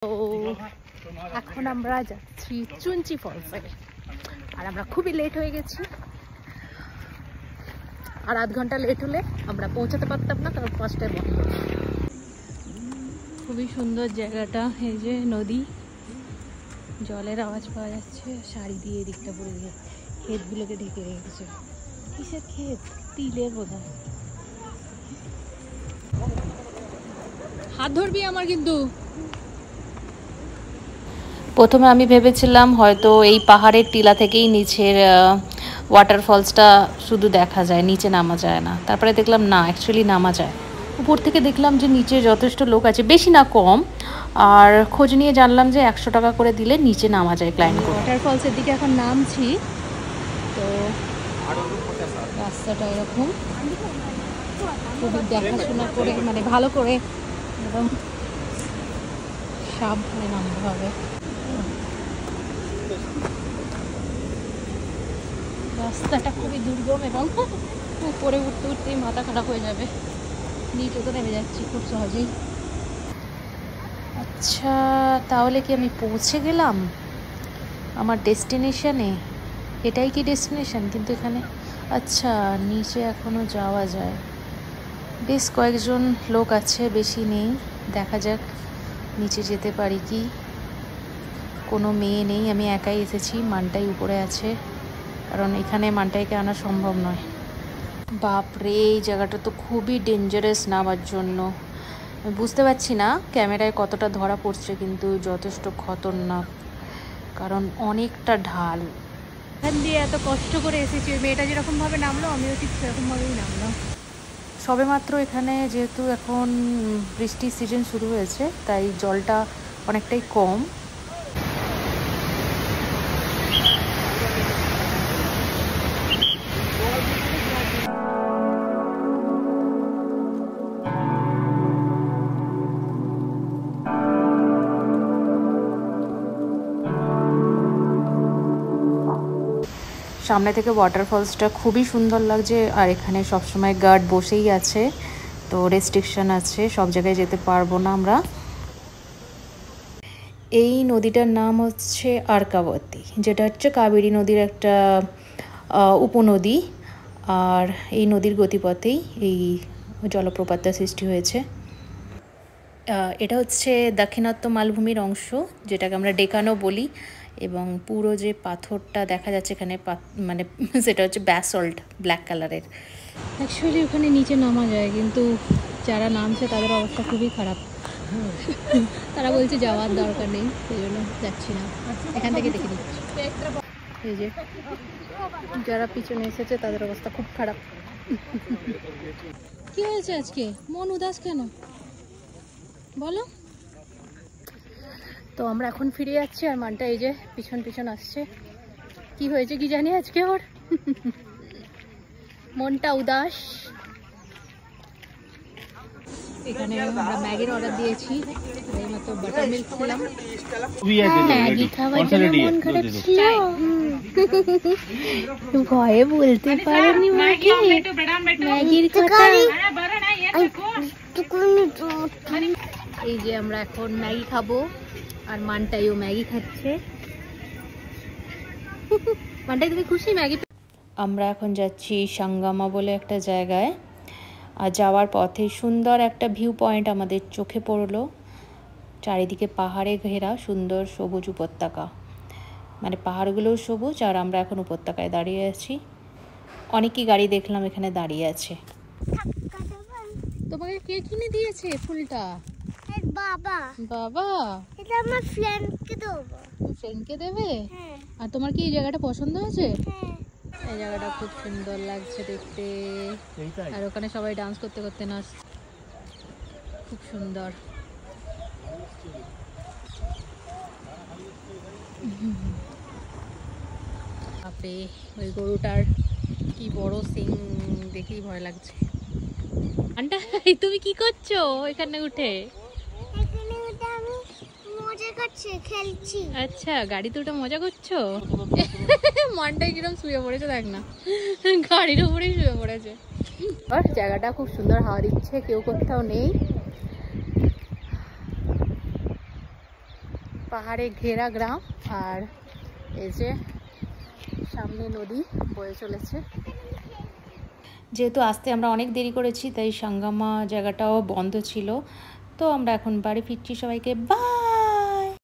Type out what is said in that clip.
তো এখন আমরা যাচ্ছি চুঞ্চি ফলসে, আর আমরা খুবই লেট হয়ে গেছি। আর আধ ঘন্টা লেট হলে আমরা পৌঁছাতে পারতাম না, কারণ 5টায় বন্ধ। খুবই সুন্দর জায়গাটা, এই যে নদী, জলের আওয়াজ পাওয়া যাচ্ছে। শাড়ি দিয়ে এদিকটা পড়ে দিয়ে ক্ষেতগুলোকে ঢেকে রেখেছে। কিসের ক্ষেত? তিলের বোধহয়। হাত ধরবি আমার কিন্তু। প্রথমে আমি ভেবেছিলাম হয়তো এই পাহাড়ের টিলা থেকেই নিচের ওয়াটারফলসটা শুধু দেখা যায়, নিচে নামা যায় না। তারপরে দেখলাম না, অ্যাকচুয়ালি নামা যায়। উপর থেকে দেখলাম যে নিচে যথেষ্ট লোক আছে, বেশি না কম। আর খোঁজ নিয়ে জানলাম যে 100 টাকা করে দিলে নিচে নামা যায় ক্লাইম্ব করে। ওয়াটারফলসের দিকে এখন নামছি। তো রাস্তাটা এরকম, খুবই দেখাশোনা করে, মানে ভালো করে একদম সাবধানে নামতে হবে। রাস্তাটা খুবই দুর্গম এবং উপরে উঠতে উঠতেই মাথা খারাপ হয়ে যাবে। নিচে তো নেমে যাচ্ছি খুব সহজেই। আচ্ছা, তাহলে কি আমি পৌঁছে গেলাম আমার ডেস্টিনেশনে? এটাই কি ডেস্টিনেশন? কিন্তু এখানে আচ্ছা, নিচে এখনো যাওয়া যায়। বেশ কয়েকজন লোক আছে, বেশি নেই। দেখা যাক নিচে যেতে পারি কি। কোনো মেয়ে নেই, আমি একাই এসেছি। মানটাই উপরে আছে, কারণ এখানে মানটাইকে আনা সম্ভব নয়। বাপরে, এই জায়গাটা তো খুবই ডেঞ্জারাস নামার জন্য। আমি বুঝতে পারছি না ক্যামেরায় কতটা ধরা পড়ছে, কিন্তু যথেষ্ট খতরনাক, কারণ অনেকটা ঢাল। এখান দিয়ে এত কষ্ট করে এসেছি, ওই মেয়েটা যেরকমভাবে নামলো আমিও ঠিক সেরকমভাবেই নামলাম। সবেমাত্র এখানে যেহেতু এখন বৃষ্টির সিজন শুরু হয়েছে, তাই জলটা অনেকটাই কম। সামনে থেকে ওয়াটারফলসটা খুবই সুন্দর লাগছে, আর এখানে সবসময় গার্ড বসেই আছে। তো রেস্ট্রিকশন আছে, সব জায়গায় যেতে পারবো না আমরা। এই নদীটার নাম হচ্ছে আরকাবতী, যেটা হচ্ছে কাবেরী নদীর একটা উপনদী। আর এই নদীর গতিপথেই এই জলপ্রপাতটা সৃষ্টি হয়েছে। এটা হচ্ছে দাক্ষিণাত্য মালভূমির অংশ, যেটাকে আমরা ডেকানও বলি। এবং পুরো যে পাথরটা দেখা যাচ্ছে এখানে, মানে সেটা হচ্ছে ব্যাসল্ট, ব্ল্যাক কালারের। অ্যাকচুয়ালি ওখানে নিচে নামা যায়, কিন্তু যারা নামছে তাদের অবস্থা খুবই খারাপ। তারা বলছে যাওয়ার দরকার নেই, সেই জন্য যাচ্ছি না। এখান থেকে দেখে দিচ্ছি। এই যে যারা পিছনে এসেছে তাদের অবস্থা খুব খারাপ। কি হয়েছে আজকে? মন উদাস কেন বলো? তো আমরা এখন ফিরে যাচ্ছি, আর মানটা এই যে পিছন পিছন আসছে। কি হয়েছে কি জানি আজকে ওর, মনটা উদাস। এখানে আমরা ম্যাগির অর্ডার দিয়েছি, এইমাত্র বাটার মিল্ক খেলাম। ম্যাগি খাওয়ার জন্য মন খারাপ ছিল, ভয়ে বলতে পারিনি মাকে ম্যাগির কথা। এই যে আমরা এখন ম্যাগি খাবো, আর মানটাইও ম্যাগি খাচ্ছে। মানটাই, তুমি খুশি ম্যাগি? আমরা এখন যাচ্ছি সাঙ্গামা বলে একটা জায়গায়, আর যাওয়ার পথে সুন্দর একটা ভিউ পয়েন্ট আমাদের চোখে পড়লো। চারিদিকে পাহাড়ে ঘেরা সুন্দর সবুজ উপত্যকা, মানে পাহাড়গুলোও সবুজ, আর আমরা এখন উপত্যকায় দাঁড়িয়ে আছি। অনেকই গাড়ি দেখলাম এখানে দাঁড়িয়ে আছে। তোমাকে কে কিনে দিয়েছে ফুলটা? বাবা। বাবা, এটা আমার ফ্রেন্ডকে দেবো। ফ্রেন্ডকে দেবে? হ্যাঁ। আর তোমার কি এই জায়গাটা পছন্দ হয়েছে? হ্যাঁ, এই জায়গাটা খুব সুন্দর লাগছে দেখতে। আর ওখানে সবাই ডান্স করতে করতে নাচ, খুব সুন্দর। আপনি ওই গরুটার কি বড় সিং, দেখেই ভয় লাগছে। আন্টা, তুমি কি করছো এখানে উঠে? আচ্ছা, গাড়িতে উঠে মজা করছো? মনটাই কিরম শুয়ে পড়েছে দেখ না, গাড়ির উপরেই শুয়ে পড়েছে। আর জায়গাটা খুব সুন্দর, হাওয়া দিচ্ছে, কেউ কোথাও নেই। পাহাড়ে ঘেরা গ্রাম, আর এই যে সামনে নদী বয়ে চলেছে। যেহেতু আসতে আমরা অনেক দেরি করেছি, তাই সাঙ্গামা জায়গাটাও বন্ধ ছিল। তো আমরা এখন বাড়ি ফিরছি, সবাইকে বাই।